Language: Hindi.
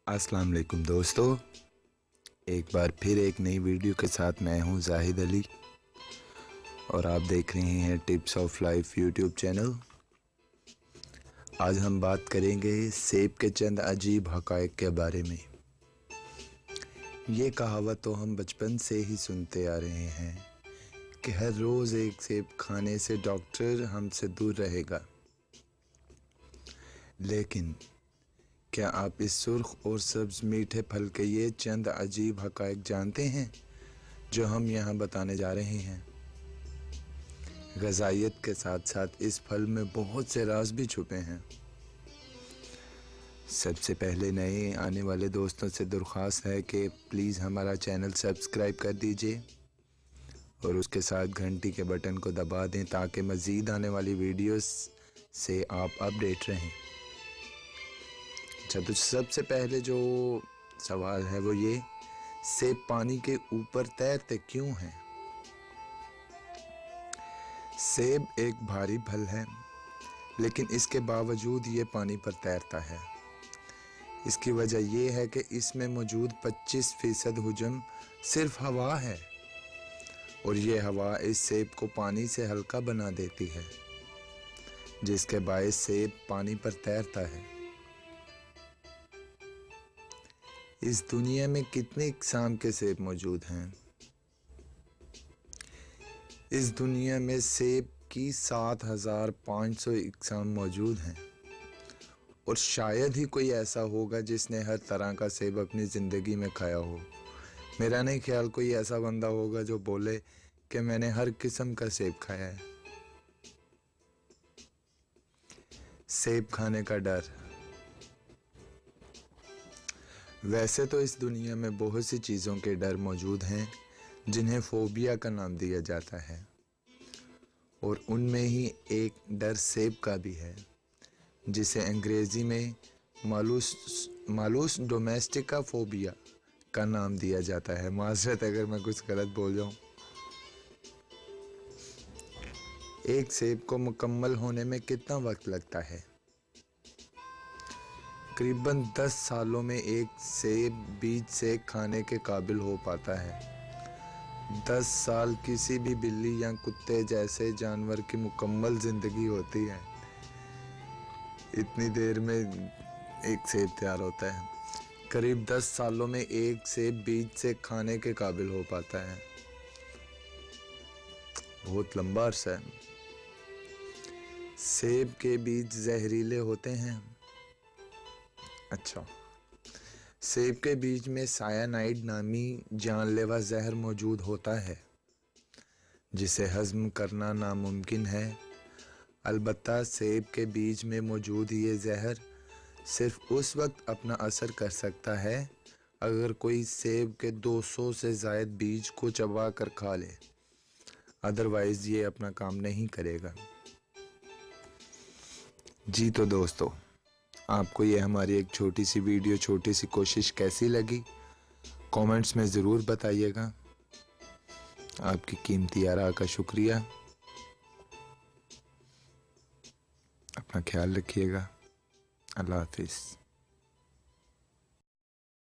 अस्सलाम वालेकुम दोस्तों, एक बार फिर एक नई वीडियो के साथ मैं हूं जाहिद अली और आप देख रहे हैं tips of life YouTube channel. आज हम बात करेंगे सेब के चंद अजीब हक़ाइक़ के बारे में। ये कहावत तो हम बचपन से ही सुनते आ रहे हैं कि हर रोज़ एक सेब खाने से डॉक्टर हमसे दूर रहेगा, लेकिन क्या आप इस सुर्ख और सब्ज़ मीठे फल के ये चंद अजीब हक़ाइक़ जानते हैं जो हम यहाँ बताने जा रहे हैं। ग़िज़ाइयत के साथ साथ इस फल में बहुत से राज भी छुपे हैं। सबसे पहले नए आने वाले दोस्तों से दरख्वास्त है कि प्लीज़ हमारा चैनल सब्सक्राइब कर दीजिए और उसके साथ घंटी के बटन को दबा दें ताकि मज़ीद आने वाली वीडियोस से आप अपडेट रहें। अच्छा, तो सबसे पहले जो सवाल है वो ये, सेब पानी के ऊपर तैरते क्यों हैं? सेब एक भारी फल है, लेकिन इसके बावजूद ये पानी पर तैरता है। इसकी वजह यह है कि इसमें मौजूद 25% हुजम सिर्फ हवा है और ये हवा इस सेब को पानी से हल्का बना देती है, जिसके बायस सेब पानी पर तैरता है। इस दुनिया में कितने इक़साम के सेब मौजूद हैं? इस दुनिया में सेब की 7500 इक़साम मौजूद हैं और शायद ही कोई ऐसा होगा जिसने हर तरह का सेब अपनी ज़िंदगी में खाया हो। मेरा नहीं ख्याल कोई ऐसा बंदा होगा जो बोले कि मैंने हर किस्म का सेब खाया है। सेब खाने का डर। वैसे तो इस दुनिया में बहुत सी चीज़ों के डर मौजूद हैं जिन्हें फ़ोबिया का नाम दिया जाता है, और उनमें ही एक डर सेब का भी है, जिसे अंग्रेज़ी में मालूस डोमेस्टिका फ़ोबिया का नाम दिया जाता है। माज़रत अगर मैं कुछ गलत बोल जाऊँ। एक सेब को मुकम्मल होने में कितना वक्त लगता है? करीबन 10 सालों में एक सेब बीज से खाने के काबिल हो पाता है। 10 साल किसी भी बिल्ली या कुत्ते जैसे जानवर की मुकम्मल ज़िंदगी होती है। इतनी देर में एक सेब तैयार होता है। करीब 10 सालों में एक सेब बीज से खाने के काबिल हो पाता है। बहुत लंबा अरसा है। सेब के बीज जहरीले होते हैं। अच्छा, सेब के बीज में सायानाइड नामी जानलेवा जहर मौजूद होता है जिसे हज़म करना नामुमकिन है। अलबत्ता सेब के बीज में मौजूद ये जहर सिर्फ उस वक्त अपना असर कर सकता है अगर कोई सेब के 200 से ज़ायद बीज को चबा कर खा ले, अदरवाइज़ ये अपना काम नहीं करेगा। जी तो दोस्तों, आपको ये हमारी एक छोटी सी वीडियो, छोटी सी कोशिश कैसी लगी? कमेंट्स में ज़रूर बताइएगा। आपकी कीमती आरा का शुक्रिया। अपना ख्याल रखिएगा। अल्लाह हाफिज़।